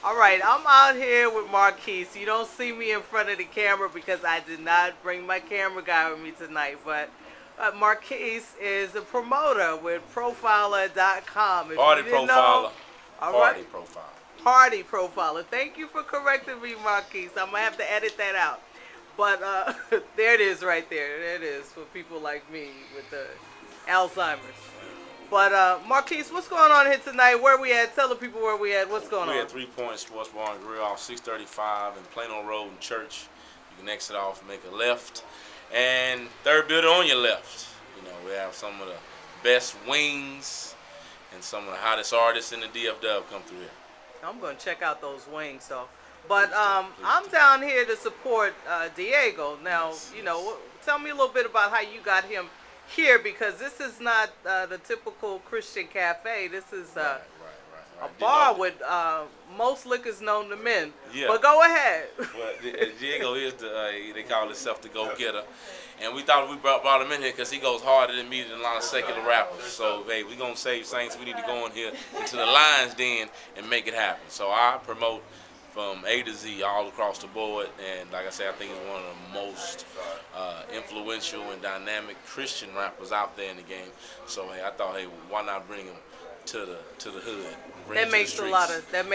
All right, I'm out here with Marquise. You don't see me in front of the camera because I did not bring my camera guy with me tonight. But Marquise is a promoter with Profiler.com. If you Party didn't know, profiler. all right, Party profiler. Party Profiler. Thank you for correcting me, Marquise. I'm gonna have to edit that out. But there it is, right there. There it is for people like me with the Alzheimer's. But Marquise, what's going on here tonight? Where we at? Tell the people where we at. What's going We on? at 3 Point Sports Bar and Grill off 635 in Plano Road in Church. You can exit off, make a left, and third building on your left. You know, we have some of the best wings and some of the hottest artists in the DFW come through here. I'm gonna check out those wings, though. But Please I'm do. down here to support Diego. Now, Yes, you yes. know, tell me a little bit about how you got him here because this is not the typical Christian cafe. This is Right. a You bar know, with most liquors known to men. Yeah. But go ahead. Well, Diego is they call himself the go-getter. And we thought we brought him in here because he goes harder than me than a lot of secular rappers. So, hey, we going to save Saints. We need to go in here into the Lions Den and make it happen. So I promote from A to Z all across the board. And like I said, I think he's one of the most influential and dynamic Christian rappers out there in the game. So, hey, I thought, hey, why not bring him to the hood? Bring him That to makes the a lot streets of and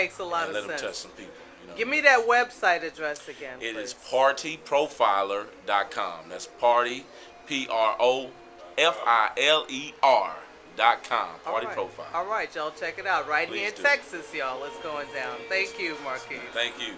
let him touch sense. some people. You know? Give me that website address again, It please. is partyprofiler.com. That's party, PROFILER.com. Party Profiler. All right, y'all, check it out. Right here Please in do. Texas, y'all. It's going down. Thank you, Marquise. Thank you.